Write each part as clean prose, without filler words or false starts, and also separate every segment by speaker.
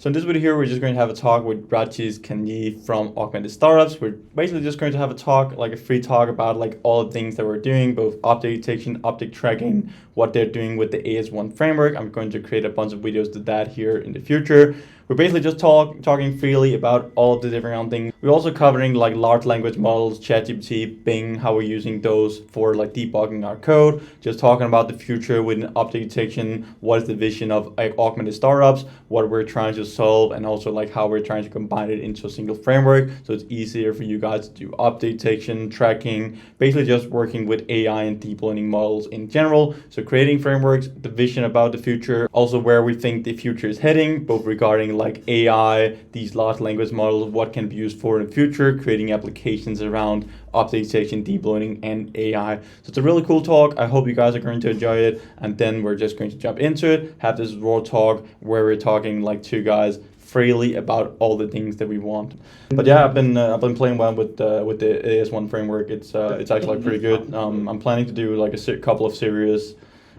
Speaker 1: So in this video here, we're just going to have a talk with Ritesh Kanjee from Augmented Startups. We're basically just going to have a talk, like a free talk about like all the things that we're doing, both object detection, object tracking, what they're doing with the AS1 framework. I'm going to create a bunch of videos to that here in the future. We're basically just talking freely about all of the different things. We're also covering like large language models, ChatGPT, Bing, how we're using those for like debugging our code. Just talking about the future with object detection, what is the vision of like augmented startups, what we're trying to solve, and also like how we're trying to combine it into a single framework so it's easier for you guys to do object detection, tracking, basically just working with AI and deep learning models in general. So creating frameworks, the vision about the future, also where we think the future is heading, both regarding like AI, these large language models, what can be used for in the future, creating applications around object detection, deep learning, and AI. So it's a really cool talk. I hope you guys are going to enjoy it. And then we're just going to jump into it, have this raw talk where we're talking like two guys freely about all the things that we want. But yeah, I've been playing well with the AS1 framework. It's actually like pretty good. I'm planning to do like a couple of serious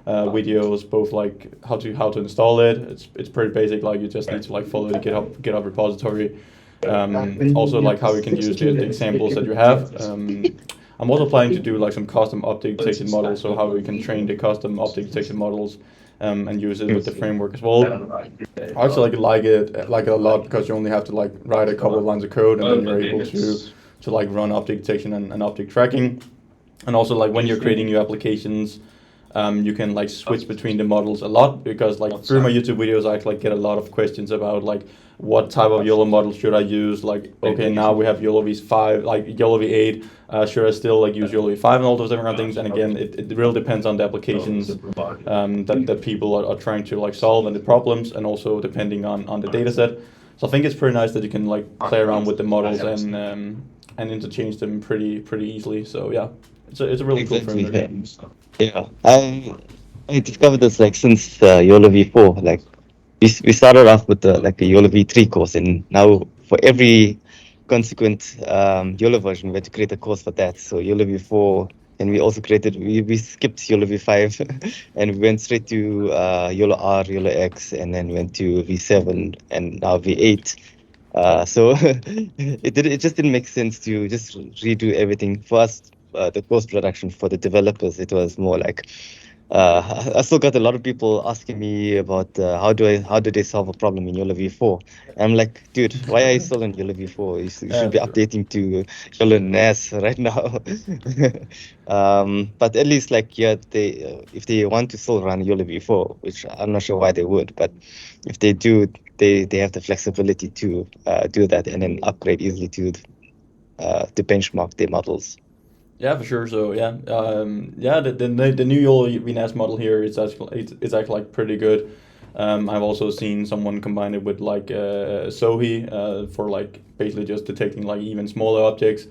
Speaker 1: videos, both like how to install it. It's pretty basic. Like you just need to like follow the GitHub repository. Also like how you can use the examples that you have. I'm also planning to do like some custom object detection models, so how we can train the custom object detection models and use it with the framework as well. I actually like it like a lot because you only have to like write a couple of lines of code and then you're able to like run object detection and object tracking. And also like when you're creating new applications, you can like switch between the models a lot because like through my YouTube videos I like get a lot of questions about like what type of YOLO model should I use? Like, okay, now we have YOLO V5, like YOLO V8. Should I still like use YOLO V5 and all those different things? And again, it really depends on the applications that people are trying to like solve and the problems, and also depending on the data set. So I think it's pretty nice that you can like play around with the models and interchange them pretty easily. So yeah, it's a really cool framework.
Speaker 2: Yeah, I discovered this like since YOLO V4. Like we started off with like a YOLO V3 course, and now for every consequent YOLO version, we had to create a course for that. So YOLO V4, and we also we skipped YOLO V5 and we went straight to YOLO R, YOLO X, and then went to V7 and now V8. So it just didn't make sense to just redo everything. For us, the post production for the developers, it was more like I still got a lot of people asking me about how do they solve a problem in YOLO V4. I'm like, dude, why are you still in YOLO V4? You should be updating to YOLO NAS right now. But at least like they if they want to still run YOLO V4, which I'm not sure why they would, but if they do, they have the flexibility to do that and then upgrade easily to benchmark their models.
Speaker 1: Yeah, for sure. So yeah, the new YOLO VNAS model here is actually it's actually like pretty good. I've also seen someone combine it with like Sohi for like basically just detecting like even smaller objects.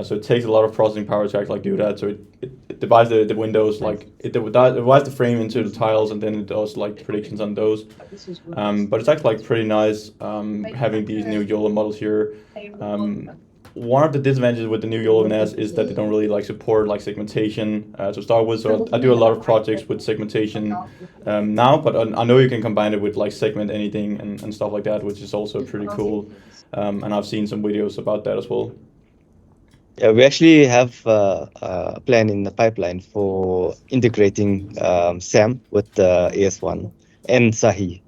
Speaker 1: So it takes a lot of processing power to actually like do that. So it divides the windows, like it divides the frame into the tiles, and then it does like predictions on those. But it's actually like pretty nice having these new YOLO models here. One of the disadvantages with the new YOLO NAS is that they don't really like support like segmentation to start with. So I do a lot of projects with segmentation now, but I know you can combine it with like segment anything and stuff like that, which is also pretty cool. And I've seen some videos about that as well.
Speaker 2: Yeah, we actually have a plan in the pipeline for integrating SAM with the AS1 and Sahi.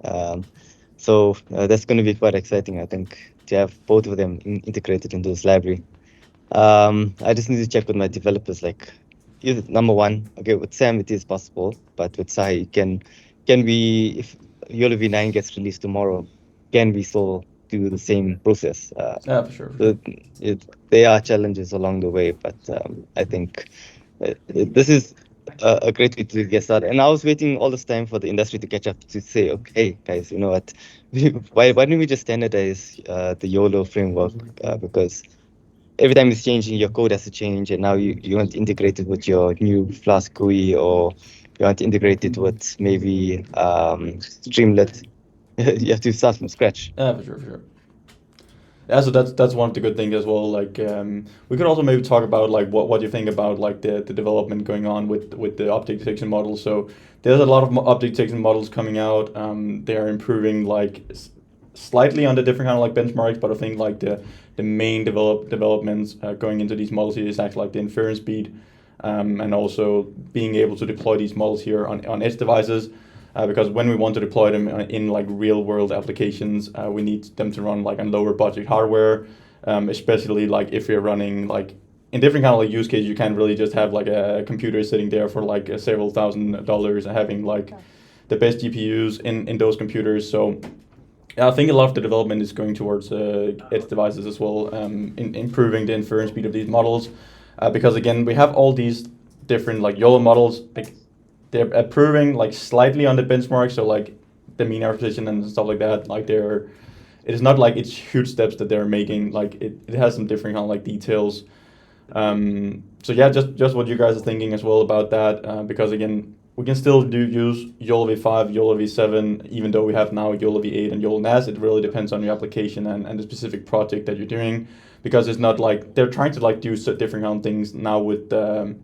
Speaker 2: So that's going to be quite exciting, I think, to have both of them integrated into this library. I just need to check with my developers, like, number one, okay, with SAM it is possible, but with Sahi, can we, if YOLO V9 gets released tomorrow, can we still do the same process?
Speaker 1: Yeah, for sure.
Speaker 2: So there are challenges along the way, but I think this is a great way to get started. And I was waiting all this time for the industry to catch up to say, okay, guys, you know what? Why don't we just standardize the YOLO framework? Because every time it's changing, your code has to change, and now you want to integrate it with your new Flask GUI, or you want to integrate it with maybe Streamlit. You have to start from scratch.
Speaker 1: Yeah, for sure. Yeah, so that's one of the good things as well. Like we could also maybe talk about like what you think about like the development going on with the object detection models. So there's a lot of object detection models coming out. They are improving like slightly on the different kind of like benchmarks, but I think like the main developments going into these models here is actually like the inference speed, and also being able to deploy these models here on edge devices. Because when we want to deploy them in like real world applications, we need them to run like on lower budget hardware, especially like if you're running like in different kind of like use cases. You can't really just have like a computer sitting there for like several $1,000s and having like the best GPUs in those computers. So yeah, I think a lot of the development is going towards edge devices as well, in improving the inference speed of these models, because again we have all these different like YOLO models. Like they're improving like slightly on the benchmark, so like the mean error precision and stuff like that. Like they're, it is not like it's huge steps that they're making. Like it has some different kind of like details. So yeah, just what you guys are thinking as well about that, because again we can still do use YOLO v5, YOLO v7, even though we have now YOLO v8 and YOLO NAS. It really depends on your application and the specific project that you're doing, because it's not like they're trying to like do different kind of things now with the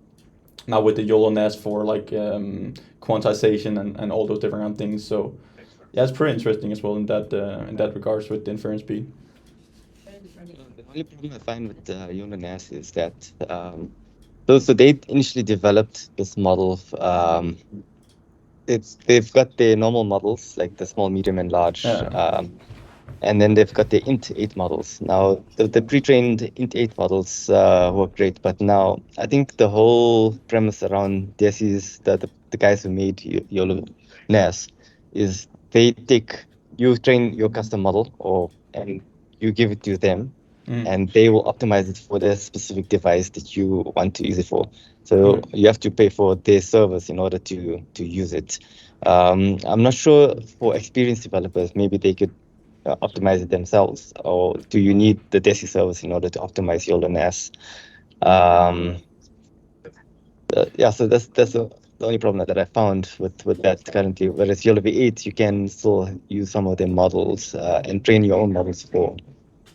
Speaker 1: YOLO NAS for like quantization and all those different kind of things. So yeah, it's pretty interesting as well in that regards with the inference speed.
Speaker 2: The only problem I find with YOLO NAS is that so they initially developed this model. They've got their normal models like the small, medium, and large,
Speaker 1: Yeah.
Speaker 2: and then they've got the int8 models. Now the pre-trained int8 models work great, but now I think the whole premise around this is that the guys who made YOLO NAS is you train your custom model and you give it to them,
Speaker 1: Mm.
Speaker 2: and they will optimize it for the specific device that you want to use it for. So
Speaker 1: Okay.
Speaker 2: you have to pay for their service in order to use it. I'm not sure for experienced developers, maybe they could optimize it themselves, or do you need the DESI service in order to optimize YOLO NAS? Um, yeah, so that's the only problem that I found with that currently. Whereas YOLO V8, you can still use some of their models and train your own models for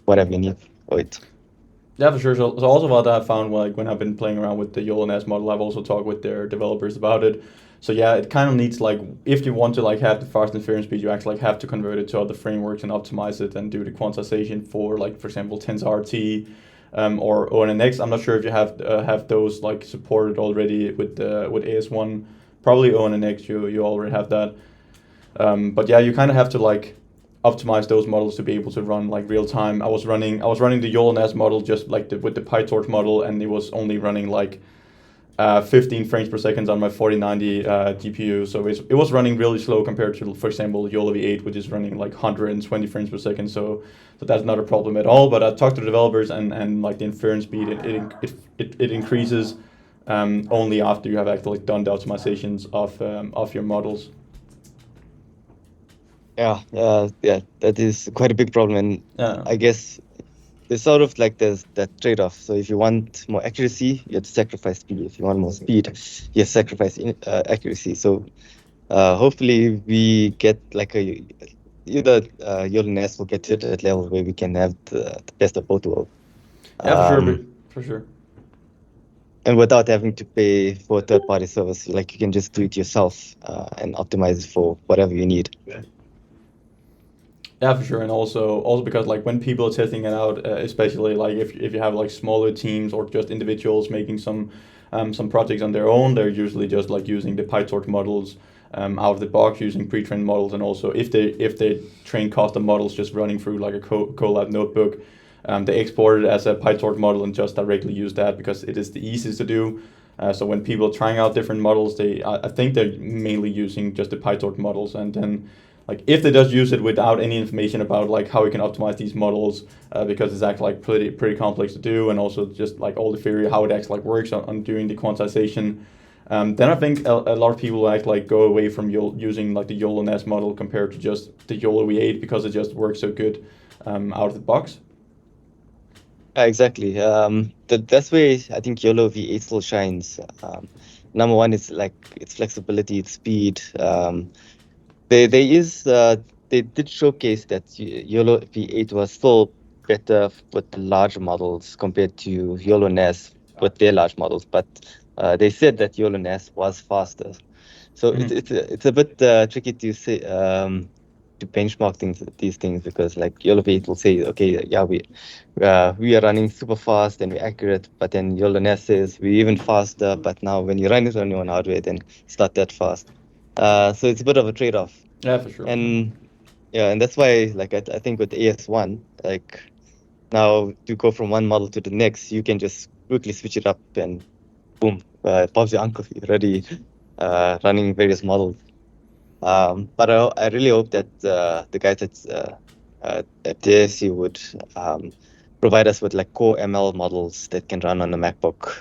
Speaker 2: whatever you need for it.
Speaker 1: Yeah, for sure. So also what I found like when I've been playing around with the YOLO NAS model, I've also talked with their developers about it. So yeah, it kind of needs like if you want to like have the fast inference speed, you actually like have to convert it to other frameworks and optimize it and do the quantization for like for example TensorRT, or ONNX. I'm not sure if you have those like supported already with AS1. Probably ONNX, you already have that. But yeah, you kind of have to like optimize those models to be able to run like real time. I was running the YOLO NAS model just like with the PyTorch model, and it was only running like 15 frames per second on my 4090 GPU. So it was running really slow compared to, for example, YOLO V8, which is running like 120 frames per second. So that's not a problem at all. But I talked to the developers, and like the inference speed, it increases only after you have actually done the optimizations of your models.
Speaker 2: Yeah, that is quite a big problem, and
Speaker 1: Yeah.
Speaker 2: I guess there's sort of like there's that trade-off. So if you want more accuracy, you have to sacrifice speed. If you want more speed, you have to sacrifice accuracy. So hopefully we get like either YOLO NAS will get to that level where we can have the best of both worlds.
Speaker 1: Yeah, for sure,
Speaker 2: Um,
Speaker 1: for sure.
Speaker 2: and without having to pay for a third-party service, like you can just do it yourself and optimize it for whatever you need.
Speaker 1: Yeah, for sure, and also because like when people are testing it out, especially like if you have like smaller teams or just individuals making some projects on their own, they're usually just like using the PyTorch models out of the box, using pre-trained models, and also if they train custom models just running through like a Colab notebook, they export it as a PyTorch model and just directly use that because it is the easiest to do. So when people are trying out different models, I think they're mainly using just the PyTorch models, and then like if they just use it without any information about like how we can optimize these models, because it's actually like pretty complex to do, and also just like all the theory how it actually like works on doing the quantization, then I think a lot of people like go away from using like the YOLO NAS model compared to just the YOLO V8 because it just works so good out of the box.
Speaker 2: Exactly. That's where I think YOLO V8 still shines. Number one is like its flexibility, its speed. There is they did showcase that YOLO V8 was still better with the large models compared to YOLO NAS with their large models, but they said that YOLO NAS was faster. So
Speaker 1: Mhm.
Speaker 2: it's a bit tricky to say. to benchmark these things, because like YOLO V8 will say, okay, yeah, we are running super fast and we're accurate, but then YOLO NES says we're even faster, but now when you run it on your own hardware, then it's not that fast. So it's a bit of a trade-off.
Speaker 1: Yeah, for sure.
Speaker 2: And yeah, and that's why, like, I think with AS1, like, now to go from one model to the next, you can just quickly switch it up and boom, Bob's your uncle, you're already running various models. But I really hope that the guys at JSC would provide us with like core ML models that can run on a MacBook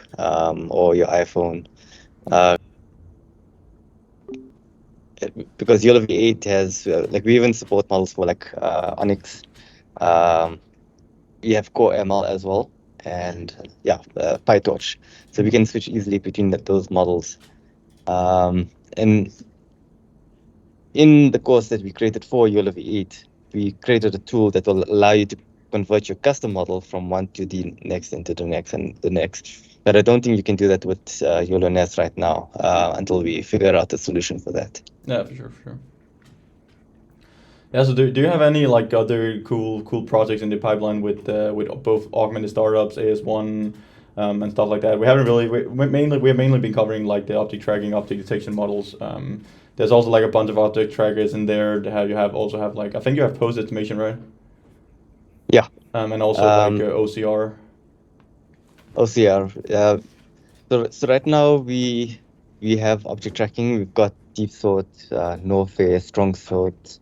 Speaker 2: or your iPhone. Because YOLO V8 has, like, we even support models for like Onyx. We have core ML as well, and PyTorch. So we can switch easily between those models. And in the course that we created for YOLO V8, we created a tool that will allow you to convert your custom model from one to the next, into the next, and the next. But I don't think you can do that with YOLO NES right now until we figure out a solution for that.
Speaker 1: Yeah, for sure, for sure. Yeah, so do you have any like other cool projects in the pipeline with both augmented startups, AS1, and stuff like that? We haven't really we have mainly been covering like the object tracking, object detection models. There's also like a bunch of object trackers in there. You have like, I think you have post estimation, right?
Speaker 2: Yeah.
Speaker 1: And also like OCR.
Speaker 2: OCR. So right now we have object tracking. We've got deep sort, no fair, strong sort,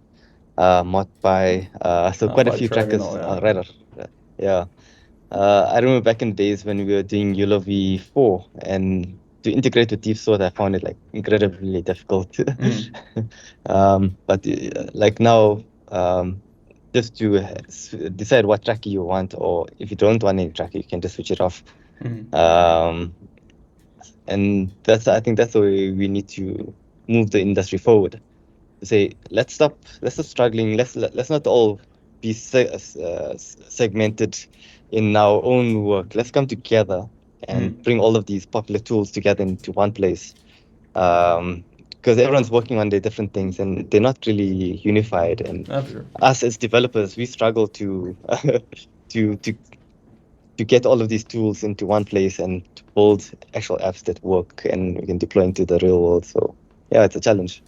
Speaker 2: modpy. So quite a few trackers. Yeah. I remember back in the days when we were doing YOLO V4, and to integrate with deep sort, I found it like incredibly difficult. But like now, just to decide what tracker you want, or if you don't want any tracker, you can just switch it off. And I think that's the way we need to move the industry forward. To say, let's stop struggling. Let's not all be segmented in our own work. Let's come together and bring all of these popular tools together into one place. Because everyone's working on their different things and they're not really unified. And us as developers, we struggle to to get all of these tools into one place and to build actual apps that work and we can deploy into the real world. So yeah, it's a challenge.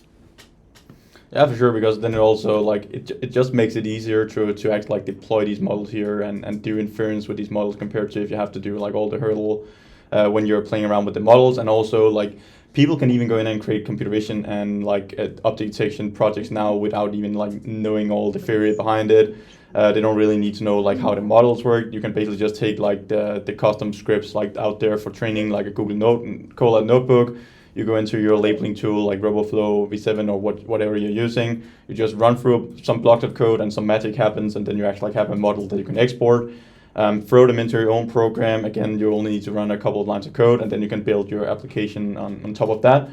Speaker 1: Yeah, for sure, because then it also like it just makes it easier to act like deploy these models here and do inference with these models compared to if you have to do like all the hurdle when you're playing around with the models. And also like people can even go in and create computer vision and like object detection projects now without even like knowing all the theory behind it. They don't really need to know like how the models work. You can basically just take like the custom scripts like out there for training, like a Colab notebook. You go into your labeling tool like RoboFlow, V7, or whatever you're using. You just run through some blocks of code and some magic happens, and then you actually have a model that you can export. Throw them into your own program. Again, you only need to run a couple of lines of code, and then you can build your application on top of that.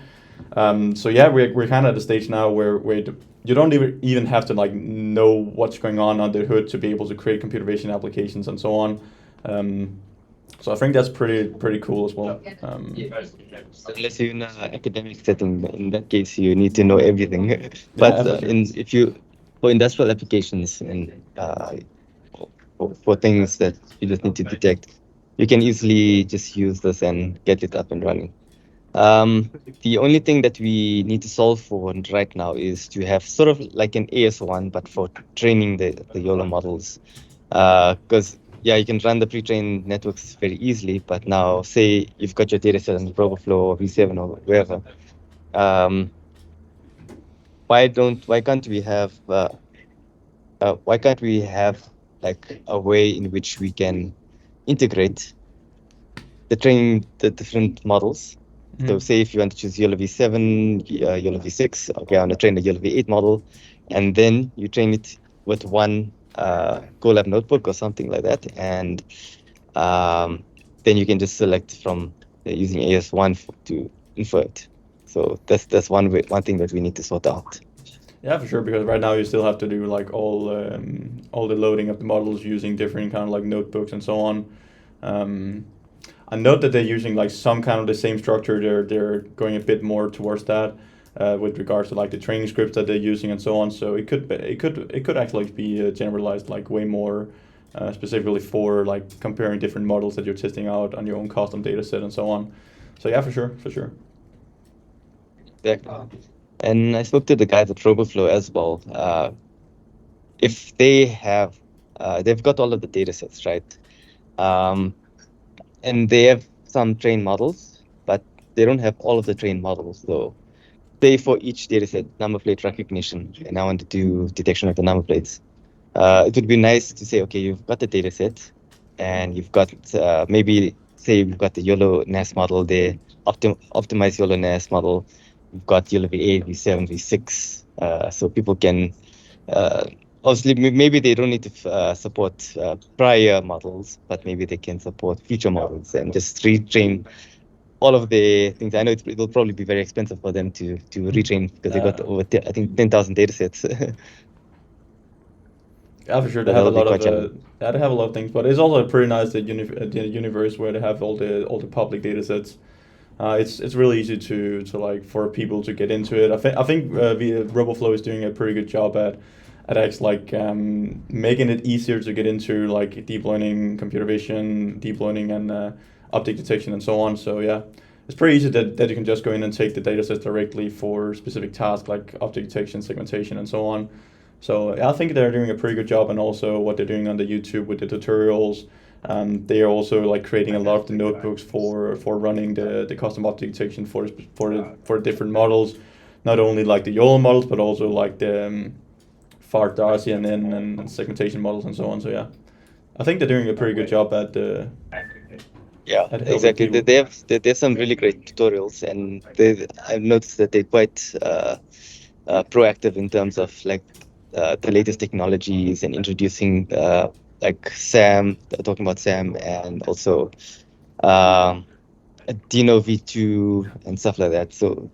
Speaker 1: So yeah, we're kind of at the stage now where you don't even have to like know what's going on under the hood to be able to create computer vision applications and so on. So I think that's pretty cool as well.
Speaker 2: Unless you're in an academic setting, in that case, you need to know everything. But if you for industrial applications and for things that you just need to detect, you can easily just use this and get it up and running. The only thing that we need to solve for right now is to have sort of like an AS1, but for training the YOLO models. Because yeah, you can run the pre-trained networks very easily, but now say you've got your data set on RoboFlow or V7 or wherever. Why can't we have like a way in which we can integrate the different models? So say if you want to choose YOLO V7, YOLO V6, okay, I want to train the YOLO V8 model, and then you train it with one Colab notebook or something like that, and then you can just select from using AS1 to infer it. So that's one thing that we need to sort out.
Speaker 1: Yeah, for sure, because right now you still have to do like all the loading of the models using different kind of like notebooks and so on. I note that they're using like some kind of the same structure. They're going a bit more towards that. with regards to like the training scripts that they're using and so on. So it could actually be generalized like way more specifically for like comparing different models that you're testing out on your own custom data set and so on. So yeah, for sure, for sure.
Speaker 2: Exactly. And I spoke to the guys at RoboFlow as well. If they have, they've got all of the data sets, right? Um, and they have some trained models, but they don't have all of the trained models. So say for each data set, number plate recognition, and I want to do detection of the number plates. It would be nice to say, okay, you've got the data set and you've got maybe say you've got the YOLO NAS model there, optimize YOLO NAS model. You've got YOLO V8, V7, V6. So people can obviously maybe they don't need to support prior models, but maybe they can support future models and just retrain all of the things. I know it'll probably be very expensive for them to retrain because they got over I think 10,000 data sets.
Speaker 1: Yeah, for sure. They
Speaker 2: So
Speaker 1: have a
Speaker 2: that'll be
Speaker 1: lot of
Speaker 2: quite challenging.
Speaker 1: yeah, they have a lot of things, but it's also pretty nice that the universe where they have all the public data sets. It's really easy to like for people to get into it. I think RoboFlow is doing a pretty good job at actually like making it easier to get into like deep learning, computer vision, deep learning, and object detection and so on. So yeah, it's pretty easy that you can just go in and take the data set directly for specific tasks like object detection, segmentation, and so on. So yeah, I think they're doing a pretty good job, and also what they're doing on the YouTube with the tutorials. They are also like creating a lot of the notebooks for running the custom object detection for different models, not only like the YOLO models but also like the FART, RCNN, and segmentation models and so on. So yeah, I think they're doing a pretty good job
Speaker 2: Yeah,
Speaker 1: at helping
Speaker 2: exactly.
Speaker 1: people.
Speaker 2: There's some really great tutorials, and I've noticed that they're quite proactive in terms of like the latest technologies and introducing like SAM, talking about SAM, and also um, Dino V2 and stuff like that. So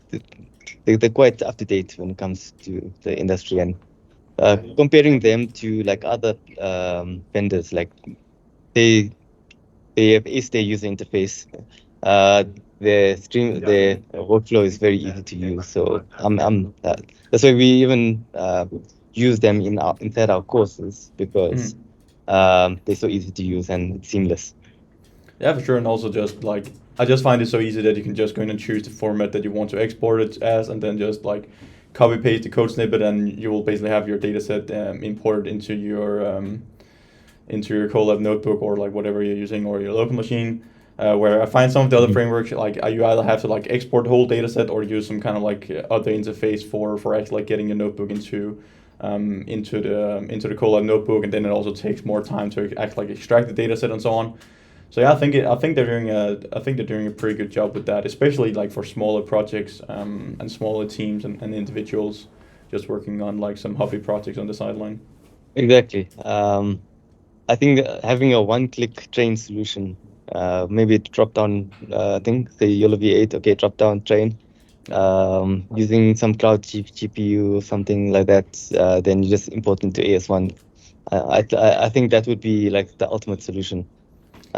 Speaker 2: they're quite up to date when it comes to the industry, and comparing them to like other vendors, like they they have aced their user interface. Uh, their workflow is very easy to use. So that's why we even use them inside our courses because
Speaker 1: Mhm.
Speaker 2: they're so easy to use and it's seamless.
Speaker 1: Yeah, for sure. And also just like I just find it so easy that you can just go in and choose the format that you want to export it as, and then just like copy paste the code snippet, and you will basically have your data set imported into your Colab notebook or like whatever you're using or your local machine. Where I find some of the other
Speaker 2: Mhm.
Speaker 1: frameworks like you either have to like export the whole data set or use some kind of like other interface for actually like getting your notebook into the Colab notebook, and then it also takes more time to actually like extract the data set and so on. So yeah, I think they're doing a pretty good job with that, especially like for smaller projects and smaller teams and individuals just working on like some hobby projects on the sideline.
Speaker 2: Exactly. I think having a one-click train solution, maybe drop down thing, say YOLO V8, okay, drop down train,
Speaker 1: Yeah.
Speaker 2: using some cloud GPU or something like that, then you just import into AS1. I think that would be like the ultimate solution.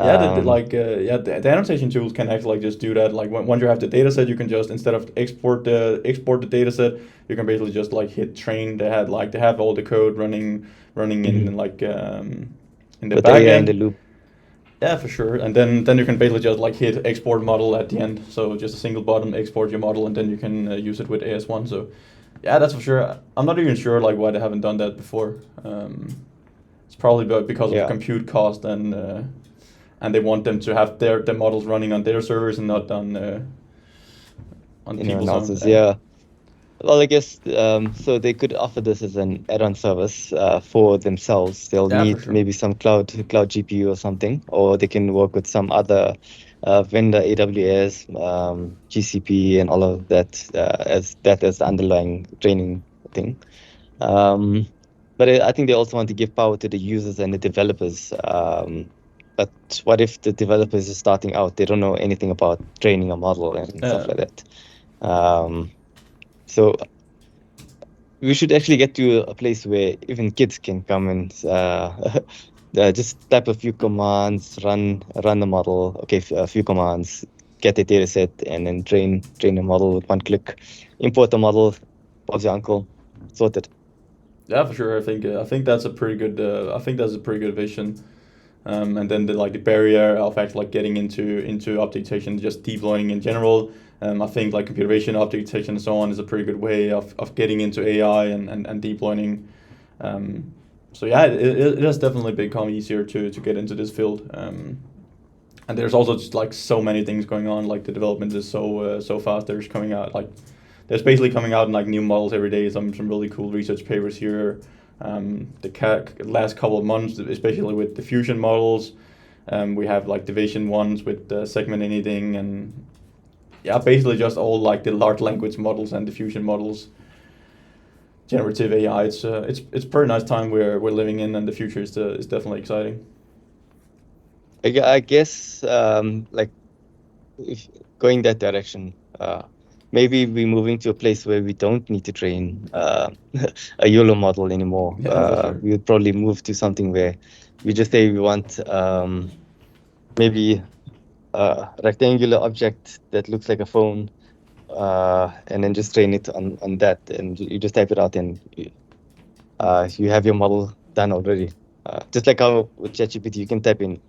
Speaker 1: Yeah,
Speaker 2: Um,
Speaker 1: the annotation tools can actually like just do that. Like once you have the data set, you can just instead of export the data set, you can basically just like hit train. They have all the code running
Speaker 2: mhm.
Speaker 1: in like in the
Speaker 2: With the
Speaker 1: back
Speaker 2: AI in the
Speaker 1: end.
Speaker 2: loop.
Speaker 1: Yeah, for sure. And then you can basically just like hit export model at the end. So just a single button, export your model, and then you can use it with AS1. So yeah, that's for sure. I'm not even sure like why they haven't done that before. It's probably because of the
Speaker 2: Yeah,
Speaker 1: compute cost and they want them to have their models running on their servers and not on
Speaker 2: anyone
Speaker 1: people's own.
Speaker 2: else's. Yeah. Well, I guess so they could offer this as an add-on service for themselves. They'll
Speaker 1: Yeah, for
Speaker 2: need
Speaker 1: sure.
Speaker 2: maybe some cloud GPU or something, or they can work with some other vendor, AWS, GCP, and all of that as the underlying training thing. Um, but I think they also want to give power to the users and the developers. But what if the developers are starting out? They don't know anything about training a model and stuff
Speaker 1: Uh,
Speaker 2: like that. Um, so we should actually get to a place where even kids can come and just type a few commands, run the model. Okay, a few commands, get a data set, and then train a model with one click. import the model, Bob's your uncle, sorted.
Speaker 1: Yeah, for sure. I think that's a pretty good. I think that's a pretty good vision. And then the barrier of actually like getting into object detection, just deep learning in general. I think like computer vision, object detection, and so on is a pretty good way of getting into AI and deep learning. So yeah, it has definitely become easier to get into this field. And there's also just like so many things going on. Like the development is so fast. There's basically coming out like new models every day. Some really cool research papers here. Last couple of months, especially with diffusion models, we have like division ones with segment anything, and yeah, basically just all like the large language models and diffusion models, generative AI. It's pretty nice time we're living in, and the future is definitely exciting.
Speaker 2: I guess like if going that direction, maybe we're moving to a place where we don't need to train a YOLO model anymore.
Speaker 1: Yeah, for sure.
Speaker 2: We would probably move to something where we just say we want maybe a rectangular object that looks like a phone, and then just train it on that, and you just type it out, and you have your model done already. Just like how with ChatGPT, you can type in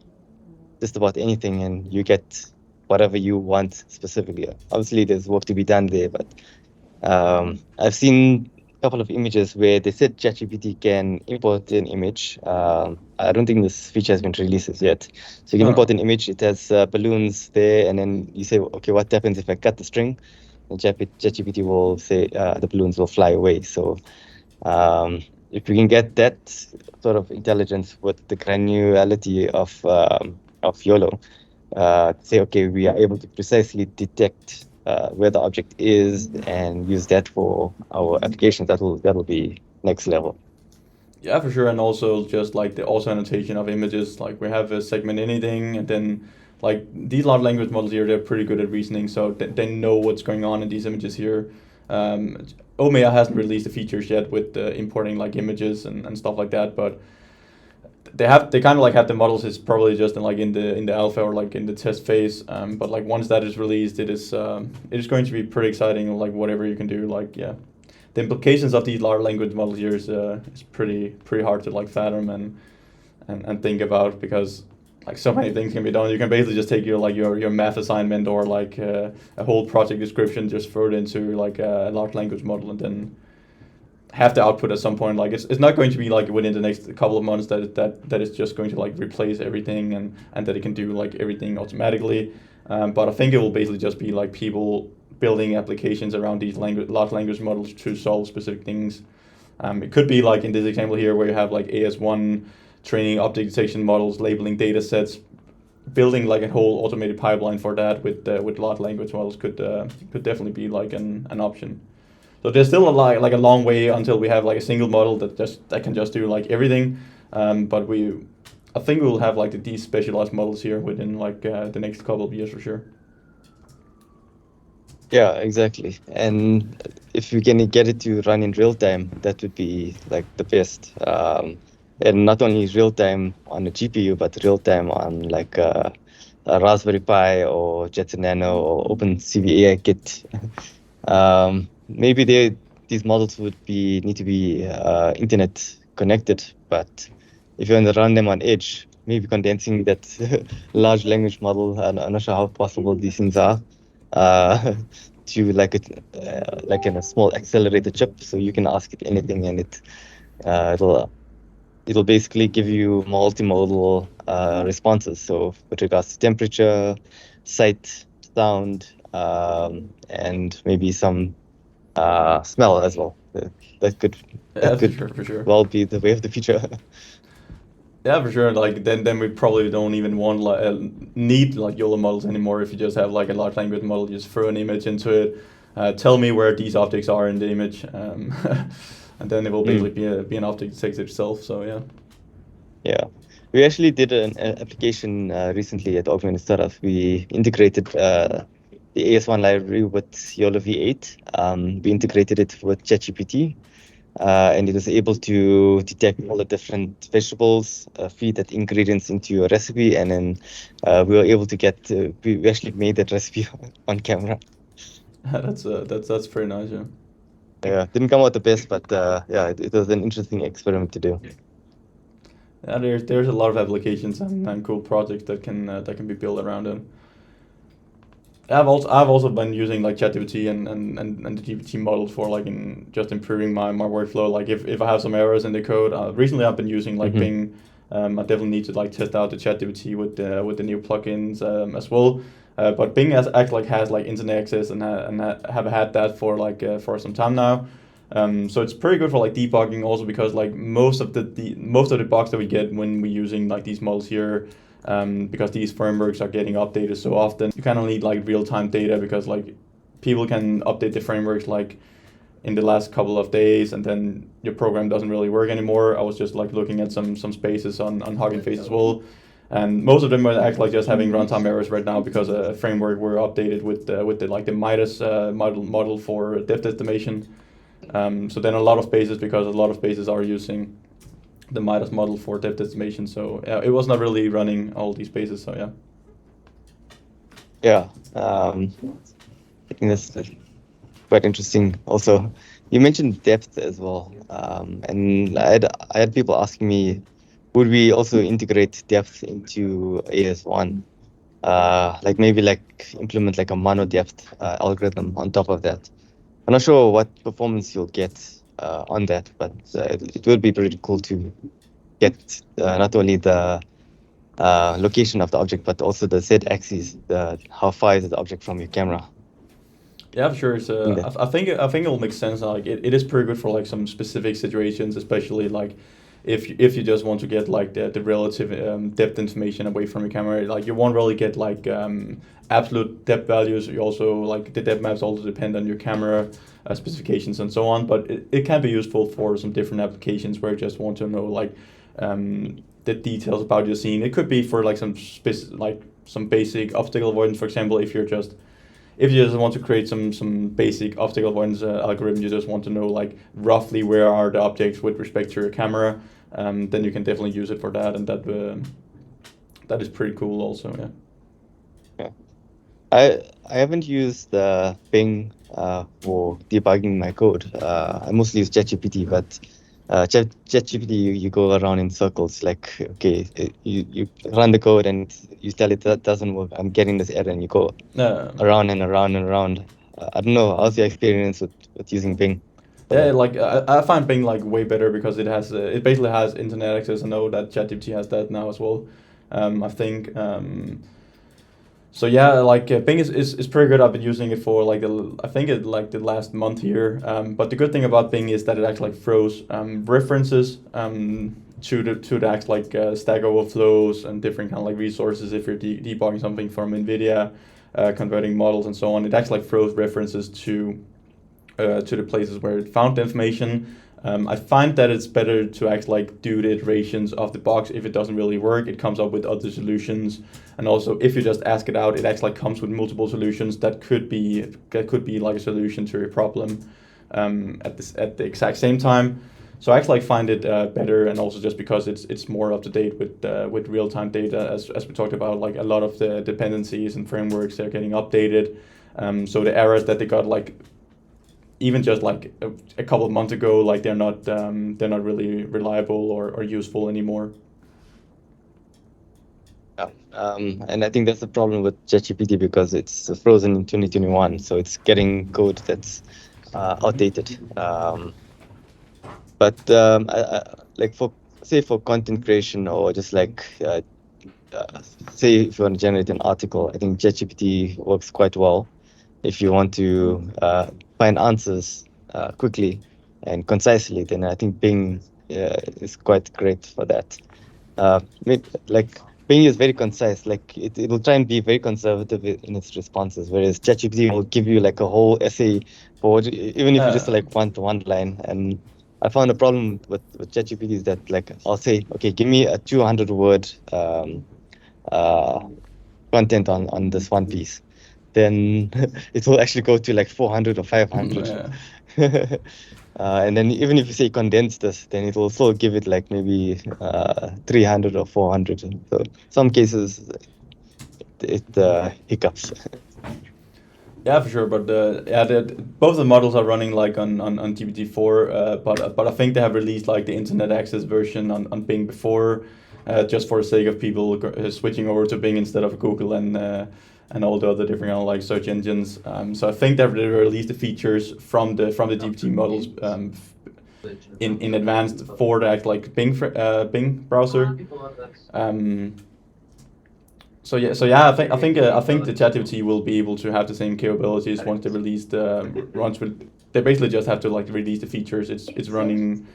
Speaker 2: just about anything and you get whatever you want specifically. Obviously, there's work to be done there, but I've seen a couple of images where they said ChatGPT can import an image. I don't think this feature has been released as yet. So you can import
Speaker 1: Oh,
Speaker 2: an image, it has balloons there, and then you say, okay, what happens if I cut the string? And ChatGPT will say the balloons will fly away. So if we can get that sort of intelligence with the granularity of YOLO, say, okay, we are able to precisely detect where the object is and use that for our applications, that'll be next level.
Speaker 1: yeah, for sure. And also just like the auto annotation of images. Like we have a segment anything, and then like these large language models here, they're pretty good at reasoning, so they know what's going on in these images here. Um, OMA hasn't released the features yet with importing like images and stuff like that, but they kind of like have the models is probably just in the alpha or like in the test phase. But like once that is released, it is going to be pretty exciting. Like whatever you can do, like yeah, the implications of these large language models here is pretty hard to like fathom and think about, because like so many things can be done. You can basically just take your math assignment or like a whole project description, just throw it into like a large language model, and then have the output at some point. Like it's not going to be like within the next couple of months that is just going to like replace everything, and that it can do like everything automatically. But I think it will basically just be like people building applications around these large language models to solve specific things. It could be like in this example here where you have like AS1 training object detection models, labeling data sets, building like a whole automated pipeline for that with large language models could definitely be like an option. So there's still like a long way until we have like a single model that can just do like everything. But I think we will have like these specialized models here within like the next couple of years for sure.
Speaker 2: Yeah, exactly. And if we can get it to run in real time, that would be like the best. And not only real time on a GPU, but real time on like a Raspberry Pi or Jetson Nano or OpenCV AI Kit. Maybe these models would need to be internet connected, but if you want to run them on edge, maybe condensing that large language model, I'm not sure how possible these things are, to like in a small accelerator chip, so you can ask it anything and it'll basically give you multimodal responses. So with regards to temperature, sight, sound, and maybe some smell as well. That could
Speaker 1: Yeah,
Speaker 2: that
Speaker 1: for
Speaker 2: could
Speaker 1: sure, for sure.
Speaker 2: well be the way of the future.
Speaker 1: Yeah, for sure. Like then we probably don't even want like need like YOLO models anymore. If you just have like a large language model, just throw an image into it, tell me where these objects are in the image, and then it will basically
Speaker 2: Mm,
Speaker 1: be an object that takes itself. So yeah.
Speaker 2: yeah. We actually did an application recently at Augmented Startups. We integrated the AS1 library with YOLO V8. We integrated it with ChatGPT, and it was able to detect all the different vegetables, feed that ingredients into your recipe, and then we were able to we actually made that recipe on camera.
Speaker 1: That's pretty nice. Yeah.
Speaker 2: Yeah, didn't come out the best, but yeah, it was an interesting experiment to do.
Speaker 1: Yeah, there's a lot of applications and cool projects that can be built around it. I've also been using like ChatGPT and the GPT models for like in just improving my workflow. Like if I have some errors in the code, recently I've been using like
Speaker 2: Hmm.
Speaker 1: Bing. I definitely need to like test out the ChatGPT with the new plugins as well. But Bing has like internet access and have had that for some time now. So it's pretty good for like debugging also because like most of the bugs that we get when we're using like these models here, because these frameworks are getting updated so often. You kind of need like real time data because like people can update the frameworks like in the last couple of days and then your program doesn't really work anymore. I was just like looking at some spaces on Hugging Face as well. And most of them are actually like just having runtime errors right now because a framework were updated with the like the Midas model for depth estimation. So then a lot of spaces because a lot of spaces are using the Midas model for depth estimation. So yeah, it was not really running all these spaces. So yeah.
Speaker 2: Yeah, I think that's quite interesting. Also, you mentioned depth as well, and I had people asking me, would we also integrate depth into AS1? Like maybe like implement like a mono depth algorithm on top of that. I'm not sure what performance you'll get on that, but it would be pretty cool to get not only the location of the object, but also the Z axis, the how far is the object from your camera.
Speaker 1: Yeah, for sure. It's,
Speaker 2: In that.
Speaker 1: I think it'll make sense. Like it is pretty good for like some specific situations, especially like if you just want to get like the relative depth information away from your camera. Like you won't really get like absolute depth values. You also like the depth maps also depend on your camera specifications and so on. But it can be useful for some different applications where you just want to know like the details about your scene. It could be for like like some basic obstacle avoidance, for example, if you just want to create some basic obstacle avoidance algorithm, you just want to know like roughly where are the objects with respect to your camera, then you can definitely use it for that, and that is pretty cool also. Yeah.
Speaker 2: Yeah. I haven't used Bing for debugging my code. I mostly use ChatGPT, but ChatGPT you go around in circles. Like okay, you run the code and you tell it that doesn't work. I'm getting this error, and you go
Speaker 1: Um,
Speaker 2: around and around and around. I don't know. How's your experience with using Bing for
Speaker 1: yeah,
Speaker 2: that?
Speaker 1: like I find Bing like way better because it basically has internet access. I know that ChatGPT has that now as well. I think. So yeah, like Bing is pretty good. I've been using it for like I think it like the last month here. But the good thing about Bing is that it actually like throws references to the actual like Stack Overflows and different kind of like resources if you're debugging something from NVIDIA, converting models and so on. It actually like throws references to the places where it found the information. I find that it's better to actually like do the iterations of the box. If it doesn't really work, it comes up with other solutions. And also, if you just ask it out, it actually like comes with multiple solutions that could be like a solution to your problem at the exact same time. So I actually like find it better, and also just because it's more up to date with real time data, as we talked about, like a lot of the dependencies and frameworks they're getting updated. So the errors that they got like even just like a couple of months ago, like they're not really reliable or useful anymore.
Speaker 2: Yeah. And I think that's the problem with ChatGPT because it's frozen in 2021, so it's getting code that's outdated. But like for say for content creation or just like say if you want to generate an article, I think ChatGPT works quite well. If you want to find answers quickly and concisely, then I think Bing is quite great for that. Like Bing is very concise. Like it'll try and be very conservative in its responses, whereas ChatGPT will give you like a whole essay for even if you just
Speaker 1: Uh,
Speaker 2: like one line. And I found a problem with ChatGPT is that like I'll say, okay, give me a 200 word uh, content on this one piece, then it will actually go to like 400 or 500.
Speaker 1: yeah.
Speaker 2: And then even if you say condense this, then it will still give it like maybe 300 or 400. So some cases it hiccups.
Speaker 1: Yeah, for sure. But both the models are running like on GPT-4, but I think they have released like the internet access version on Bing before, just for the sake of people switching over to Bing instead of Google and all the other different like search engines. So I think they released the features from the GPT models in advance for the like Bing browser. Um, I think the ChatGPT will be able to have the same capabilities once they release they basically just have to like release the features. It's running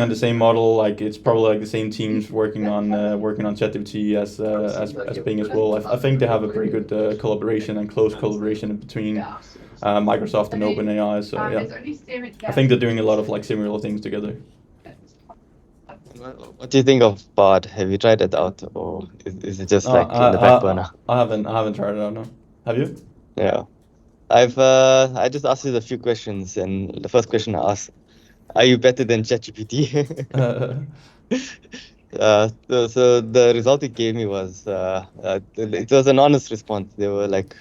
Speaker 1: on the same model. Like it's probably like the same teams working on ChatGPT as Bing as well. I think they have a pretty good collaboration and close collaboration between Microsoft and OpenAI. So yeah, I think they're doing a lot of like similar things together.
Speaker 2: What do you think of Bard? Have you tried it out, or is it just
Speaker 1: No,
Speaker 2: like in the back burner?
Speaker 1: I haven't tried it out. No, have you?
Speaker 2: Yeah. I just asked you a few questions, and the first question I asked, are you better than ChatGPT? So the result it gave me was it was an honest response. They were like,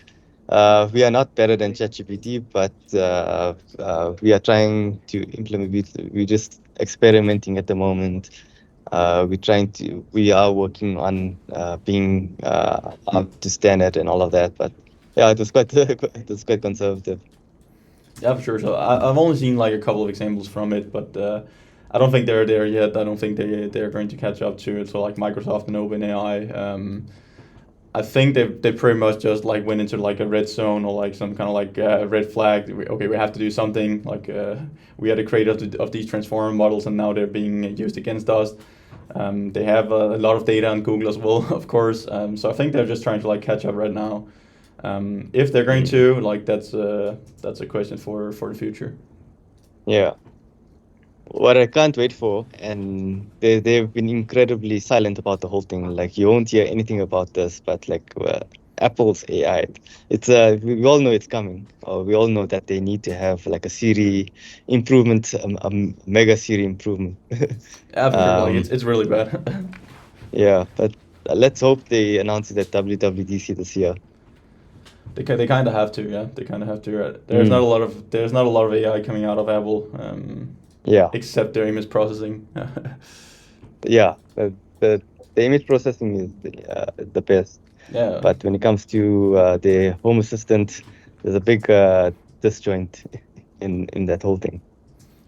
Speaker 2: we are not better than ChatGPT, but we are trying to implement. We're just experimenting at the moment. We are working on being up to standard and all of that. But yeah, it was quite it was quite conservative.
Speaker 1: Yeah, for sure. So I've only seen like a couple of examples from it, but I don't think they're there yet. I don't think they're going to catch up to it. So like Microsoft and OpenAI, I think they pretty much just like went into like a red zone or like some kind of like red flag. Okay, we have to do something. Like we are the creators of these transformer models, and now they're being used against us. They have a lot of data on Google as well, of course. So I think they're just trying to like catch up right now. If they're going to, like, that's a question for the future.
Speaker 2: Yeah. What I can't wait for, and they've been incredibly silent about the whole thing. Like you won't hear anything about this, but like Apple's AI, it's we all know it's coming. Or we all know that they need to have like a Siri improvement, mega Siri improvement.
Speaker 1: Yeah, for sure. Like
Speaker 2: Um,
Speaker 1: it's really bad.
Speaker 2: yeah, but let's hope they announce it at WWDC this year.
Speaker 1: They kind of have to, yeah. They kind of have to.
Speaker 2: Mm,
Speaker 1: There's not a lot of AI coming out of Apple,
Speaker 2: yeah,
Speaker 1: except their image processing.
Speaker 2: yeah. The image processing is the best.
Speaker 1: Yeah,
Speaker 2: But when it comes to the Home Assistant, there's a big disjoint in that whole thing.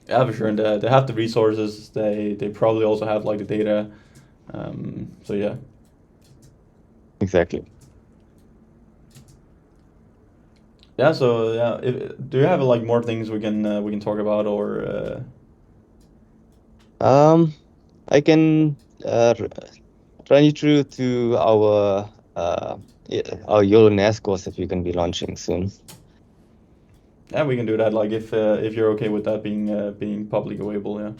Speaker 1: yeah, for sure. And they have the resources. They probably also have like the data. So yeah.
Speaker 2: Exactly.
Speaker 1: Yeah. So yeah. Do you have like more things we can talk about or?
Speaker 2: Um, I can run you through to our YOLO NAS course that we're going to be launching soon.
Speaker 1: Yeah, we can do that. Like if you're okay with that being public available, yeah.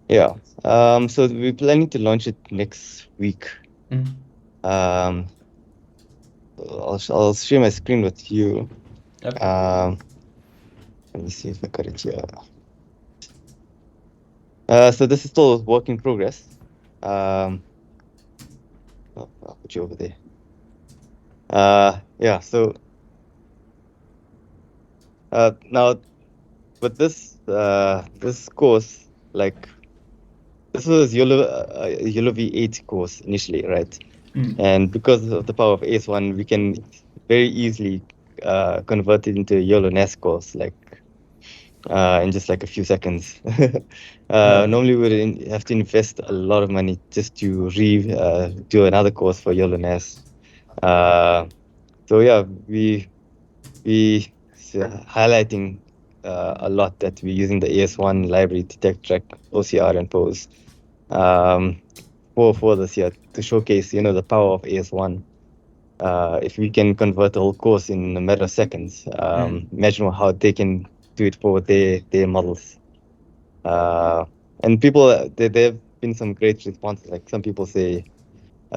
Speaker 2: Yeah. So we're planning to launch it next week.
Speaker 1: Mhm.
Speaker 2: Um, I'll share my screen with you.
Speaker 1: Yep.
Speaker 2: Um, let me see if I got it here. So this is still work in progress. I'll put you over there. Yeah. So now with this course, like this was YOLO V8 course initially, right?
Speaker 1: Mm.
Speaker 2: And because of the power of ASONE, we can very easily convert it into a YOLO NAS course, like in just like a few seconds.
Speaker 1: Yeah.
Speaker 2: Normally, we'd have to invest a lot of money just to do another course for YOLO NAS. So yeah, we highlighting a lot that we're using the AS1 library to tech track OCR and pose for this year to showcase the power of AS1. If we can convert the whole course in a matter of seconds,
Speaker 1: Mm.
Speaker 2: imagine how they can do it for their models. Uh, and people, there have been some great responses. Like some people say,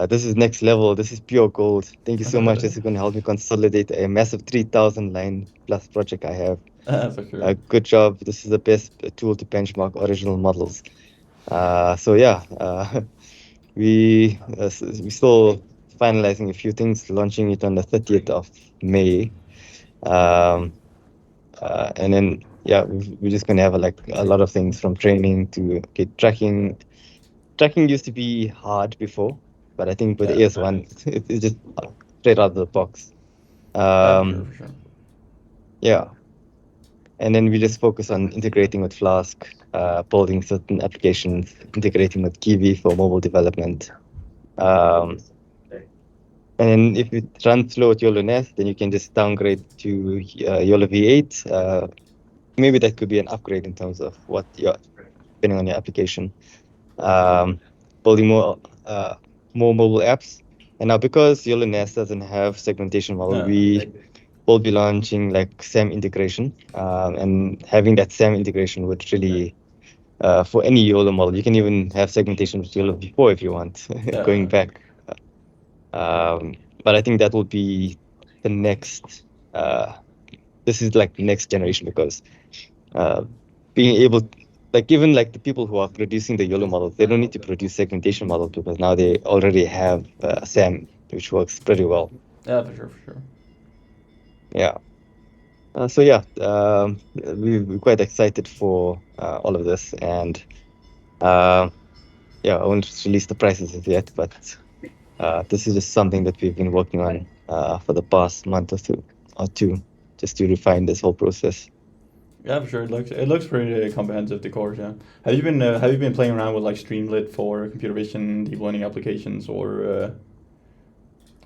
Speaker 2: this is next level. This is pure gold. Thank you so much. This is going to help me consolidate a massive 3,000 line plus project I have.
Speaker 1: For sure.
Speaker 2: Good job. This is the best tool to benchmark original models. So yeah, we still finalizing a few things, launching it on the 30th of May. And then yeah, we're just gonna have like a lot of things from training to okay, tracking. Tracking used to be hard before, but I think with
Speaker 1: Yeah.
Speaker 2: AS1, it's just straight out of the box.
Speaker 1: Yeah, for sure,
Speaker 2: Um,
Speaker 1: for sure.
Speaker 2: yeah, and then we just focus on integrating with Flask, building certain applications, integrating with Kiwi for mobile development. Um, and then if it runs slow at YOLO Nest, then you can just downgrade to YOLO V8. Maybe that could be an upgrade in terms of what you're depending on your application. Um, building more mobile apps. And now because YOLO Nest doesn't have segmentation model,
Speaker 1: Yeah.
Speaker 2: we will be launching like SAM integration. And having that SAM integration would really for any YOLO model, you can even have segmentation with YOLO before if you want, going
Speaker 1: Yeah.
Speaker 2: back. But I think that will be the next. This is like the next generation because uh, being able, like even like the people who are producing the YOLO model, they don't need to produce segmentation models because now they already have SAM, which works pretty well.
Speaker 1: Yeah, for sure, for sure.
Speaker 2: Yeah. So yeah, we're quite excited for all of this, and uh, yeah, I won't release the prices as yet, but this is just something that we've been working on for the past month or two, just to refine this whole process.
Speaker 1: Yeah, for sure. It looks pretty comprehensive, the course. Yeah. Have you been playing around with like Streamlit for computer vision deep learning applications, or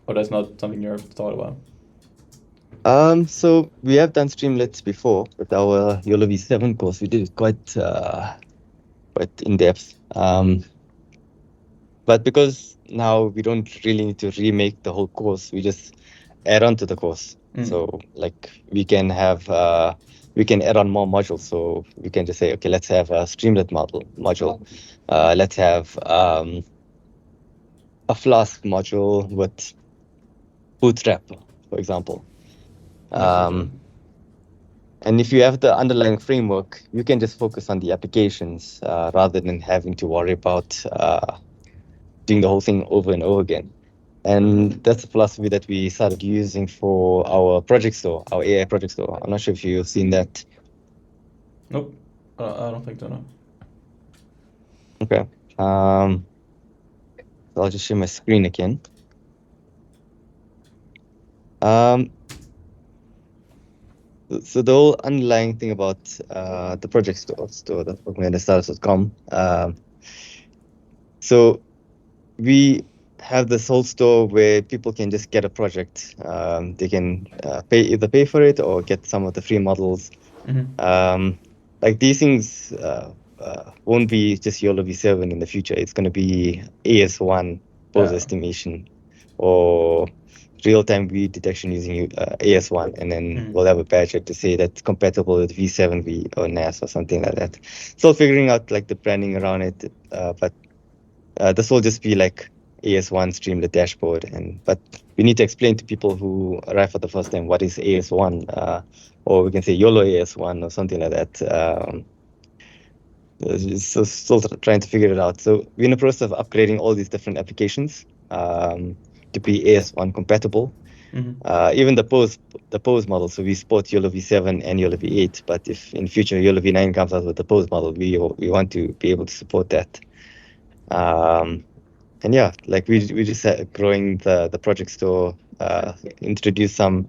Speaker 1: that's not something you've thought about?
Speaker 2: So we have done Streamlets before with our YOLO V7 course. We did it quite in depth. But because now we don't really need to remake the whole course, we just add on to the course.
Speaker 1: Mm.
Speaker 2: So like we can add on more modules. So we can just say, okay, let's have a Streamlit module. Let's have a Flask module with Bootstrap, for example.
Speaker 1: Yeah, for sure.
Speaker 2: Um, And if you have the underlying framework, you can just focus on the applications rather than having to worry about doing the whole thing over and over again. And that's the philosophy that we started using for our project store, our AI project store. I'm not sure if you've seen that.
Speaker 1: Nope. I don't think so. No.
Speaker 2: Okay. So I'll just share my screen again. Um, so the whole underlying thing about the project store that augmentedstars.com. So we have this whole store where people can just get a project. They can either pay for it or get some of the free models.
Speaker 1: Mm-hmm.
Speaker 2: Like these things won't be just YOLO V7 in the future. It's going to be AS1 pose
Speaker 1: Yeah.
Speaker 2: estimation or real-time V detection using AS1, and then
Speaker 1: Mm.
Speaker 2: we'll have a badge to say that's compatible with V7V or NAS or something like that. Still figuring out like the branding around it, but this will just be like AS1 Streamlit dashboard, but we need to explain to people who arrive for the first time what is AS1, or we can say YOLO AS1 or something like that. So still trying to figure it out. So we're in the process of upgrading all these different applications to be AS1 compatible.
Speaker 1: Mm-hmm.
Speaker 2: Even the pose model. So we support YOLO V7 and YOLO V8, but if in future YOLO V9 comes out with the pose model, we want to be able to support that. And yeah, like we just growing the project store, introduce some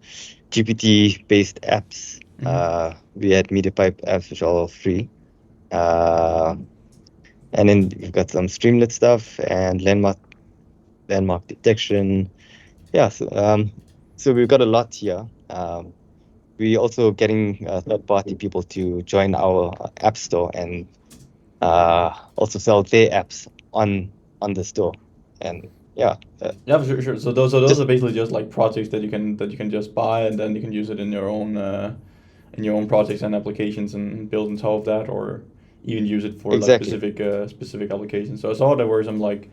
Speaker 2: GPT based apps.
Speaker 1: Mm-hmm.
Speaker 2: We had MediaPipe apps which are all free. Uh, and then we've got some Streamlit stuff and landmark detection. Yeah, so we've got a lot here. We also getting third party people to join our app store and also sell their apps on the store. And yeah,
Speaker 1: Yeah, for sure, sure. So those
Speaker 2: just
Speaker 1: are basically just like projects that you can just buy, and then you can use it in your own projects and applications and build on top of that, or even use it for like
Speaker 2: exactly,
Speaker 1: specific applications. So I saw there were some like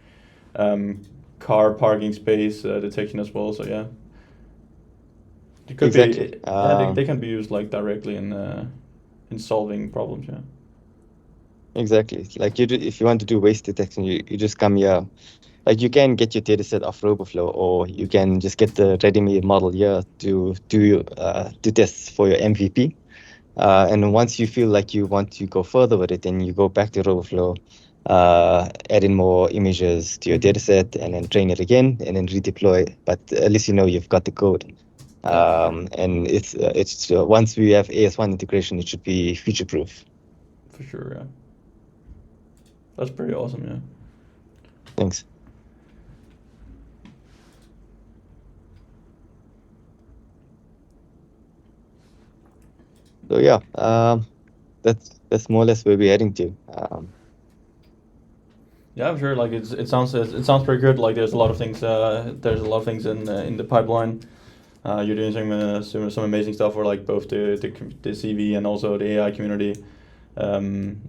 Speaker 1: um, car parking space detection as well. So yeah, it could
Speaker 2: exactly.
Speaker 1: be, yeah, they can be used like directly in solving problems.
Speaker 2: Exactly. Like if you want to do waste detection, you just come here, like you can get your data set off RoboFlow, or you can just get the ready-made model here to do tests for your MVP. And then once you feel like you want to go further with it, then you go back to RoboFlow, add in more images to your data set, and then train it again, and then redeploy. But at least you know you've got the code.
Speaker 1: Yeah, for sure.
Speaker 2: And it's once we have AS1 integration, it should be future-proof.
Speaker 1: For sure, yeah. That's pretty awesome, yeah.
Speaker 2: Thanks. So yeah, that's more or less where we're heading to.
Speaker 1: Yeah, I'm sure. Like it sounds pretty good. Like there's a lot of things. There's a lot of things in the pipeline. You're doing some amazing stuff for like both the CV and also the AI community. Um,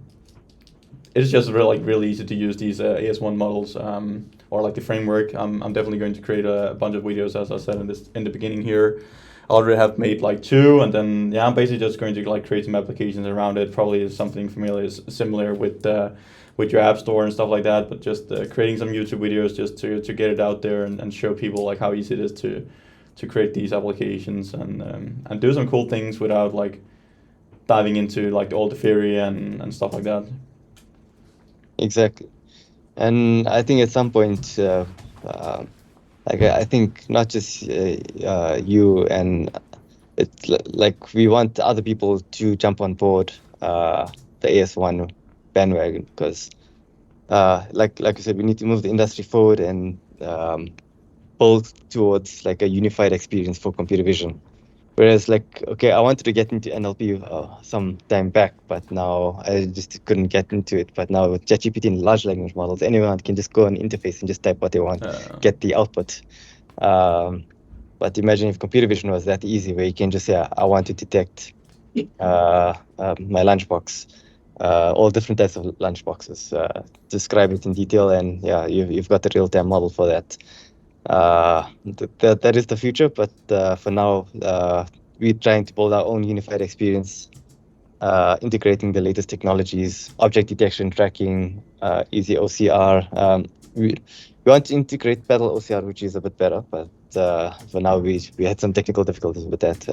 Speaker 1: it's just really easy to use these AS1 models or like the framework. I'm definitely going to create a bunch of videos, as I said in the beginning here. I already have made like two, and then yeah, I'm basically just going to like create some applications around it. Probably something familiar, similar with your app store and stuff like that. But just creating some YouTube videos just to get it out there and show people like how easy it is to create these applications and do some cool things without like diving into like all the theory and stuff like that.
Speaker 2: Exactly. And I think at some point, like I think not just you and it's like we want other people to jump on board the AS1 bandwagon, because like I said, we need to move the industry forward and build towards like a unified experience for computer vision. Whereas, like, okay, I wanted to get into NLP some time back, but now I just couldn't get into it. But now with ChatGPT and large language models, anyone can just go on interface and just type what they want,
Speaker 1: Uh,
Speaker 2: get the output. Um, but imagine if computer vision was that easy, where you can just say, I want to detect my lunchbox, all different types of lunchboxes, describe it in detail, and yeah, you've got a real-time model for that. That is the future, but for now, we're trying to build our own unified experience, integrating the latest technologies, object detection, tracking, easy OCR. We want to integrate Battle OCR, which is a bit better, but for now we had some technical difficulties with that.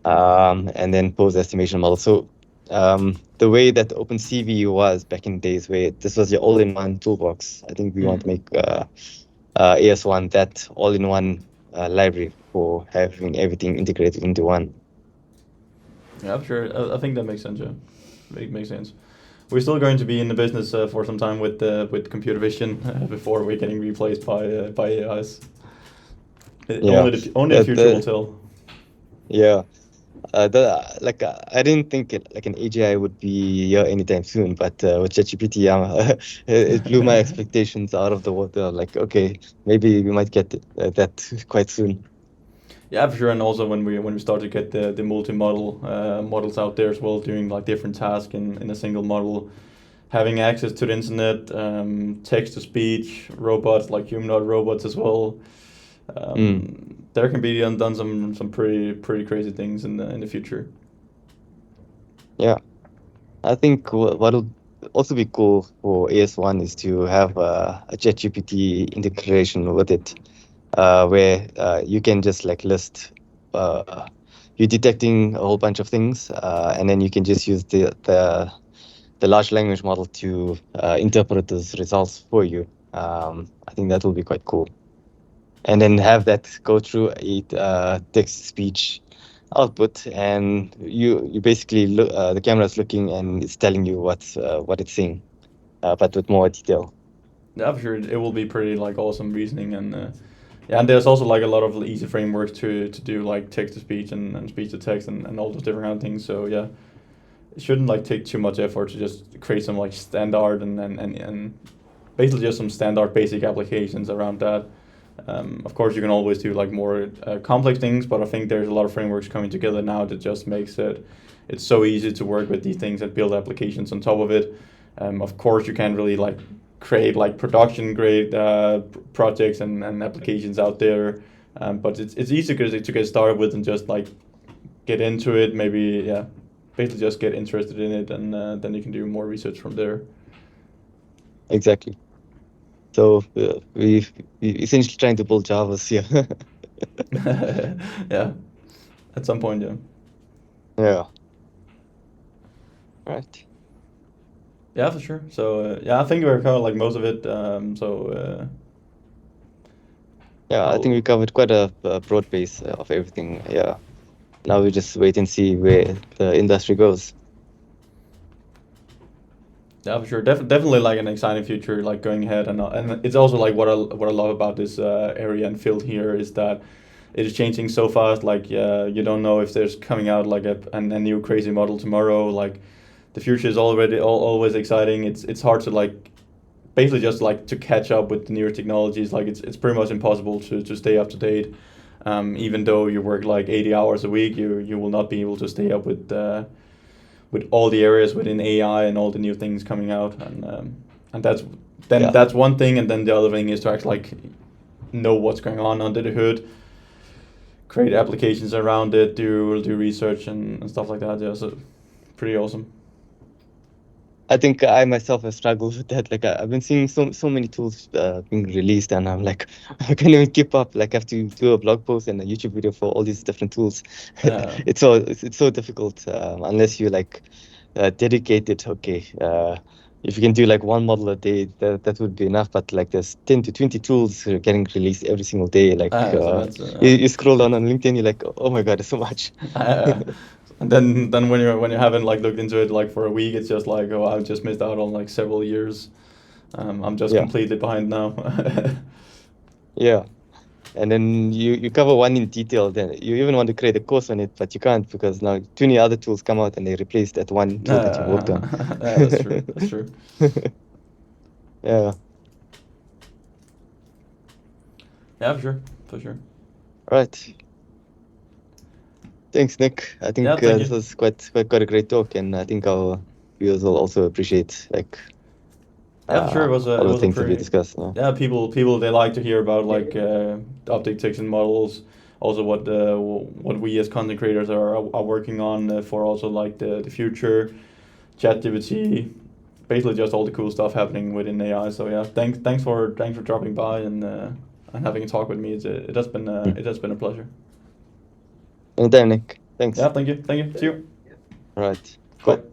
Speaker 2: And then pose estimation model. So the way that OpenCV was back in days, where this was your all-in-one toolbox, I think we want to make AS1 that all-in-one library for having everything integrated into one.
Speaker 1: yeah, I'm sure. I think that makes sense. Yeah, makes sense. We're still going to be in the business for some time with computer vision before we're getting replaced by AIs.
Speaker 2: Yeah,
Speaker 1: Only the
Speaker 2: that,
Speaker 1: future will tell.
Speaker 2: yeah. I didn't think like an AGI would be here anytime soon, but with ChatGPT, it blew my expectations out of the water. Like, okay, maybe we might get that quite soon.
Speaker 1: Yeah, for sure. And also when we start to get the multi-model models out there as well, doing like different tasks in a single model, having access to the internet, text to speech, robots like humanoid robots as well.
Speaker 2: Mm,
Speaker 1: There can be done some pretty crazy things in the future.
Speaker 2: yeah, I think what'll also be cool for AS1 is to have a ChatGPT integration with it, where you can just like list you're detecting a whole bunch of things, and then you can just use the large language model to interpret those results for you. I think that will be quite cool. And then have that go through a text speech output, and you basically look, the camera is looking and it's telling you what it's seeing, but with more detail.
Speaker 1: Yeah, for sure. It will be pretty like awesome reasoning and yeah, and there's also like a lot of easy frameworks to do like text to speech and speech to text and all those different kind of things. So yeah, it shouldn't like take too much effort to just create some like standard and basically just some standard basic applications around that. Of course, you can always do like more complex things, but I think there's a lot of frameworks coming together now that just makes it's so easy to work with these things and build applications on top of it. Of course, you can't really like create like production grade projects and applications out there, but it's easy to get started with and just like get into it. Maybe yeah, basically just get interested in it and then you can do more research from there.
Speaker 2: Exactly. So we essentially trying to build Javas here.
Speaker 1: Yeah, at some point, yeah.
Speaker 2: Yeah. Right.
Speaker 1: Yeah, for sure. So yeah, I think we're covered like most of it.
Speaker 2: Yeah, I think we
Speaker 1: I'll
Speaker 2: covered quite a broad base of everything. Yeah. Now we just wait and see where the industry goes.
Speaker 1: Yeah, for sure. Definitely like an exciting future, like going ahead, and it's also like what I love about this area and field here is that it is changing so fast. Like you don't know if there's coming out like a new crazy model tomorrow. Like the future is already always exciting. It's hard to like basically just like to catch up with the newer technologies. Like it's pretty much impossible to stay up to date. Even though you work like 80 hours a week, you will not be able to stay up with all the areas within AI and all the new things coming out, and
Speaker 2: Yeah.
Speaker 1: that's one thing, and then the other thing is to actually like know what's going on under the hood, create applications around it, do research and stuff like that. Yeah, so pretty awesome.
Speaker 2: I think I myself have struggled with that. Like I've been seeing so many tools being released, and I'm like, I can't even keep up. Like I have to do a blog post and a YouTube video for all these different tools.
Speaker 1: Uh,
Speaker 2: It's so difficult unless you like dedicated. Okay, if you can do like one model a day, that would be enough. But like there's 10 to 20 tools getting released every single day. Like
Speaker 1: so that's
Speaker 2: you scroll down on LinkedIn, you're like, oh my God, there's so much.
Speaker 1: uh, and then when you haven't like looked into it like for a week, it's just like, oh, I've just missed out on like several years. I'm just
Speaker 2: Yeah,
Speaker 1: completely behind now.
Speaker 2: yeah. And then you cover one in detail, then you even want to create a course on it, but you can't because now 20 other tools come out and they replace that one tool that you worked on.
Speaker 1: Yeah, that's true. That's true.
Speaker 2: Yeah.
Speaker 1: Yeah, for sure. For sure.
Speaker 2: Right. Thanks, Nick. I
Speaker 1: Yeah,
Speaker 2: think
Speaker 1: thank
Speaker 2: this
Speaker 1: you.
Speaker 2: was quite a great talk, and I think our viewers will also appreciate like
Speaker 1: Yeah, for sure.
Speaker 2: all
Speaker 1: It
Speaker 2: the
Speaker 1: was a
Speaker 2: things that we
Speaker 1: pretty.
Speaker 2: discussed. Yeah.
Speaker 1: Yeah, people they like to hear about like update detection models. Also, what we as content creators are working on for also like the future, ChatGPT, basically just all the cool stuff happening within AI. So yeah, thanks for dropping by and having a talk with me.
Speaker 2: Mm.
Speaker 1: It has been a pleasure.
Speaker 2: Anytime, Nick. Thanks.
Speaker 1: Yeah, thank you. See you.
Speaker 2: All right.
Speaker 1: Bye.
Speaker 2: Cool.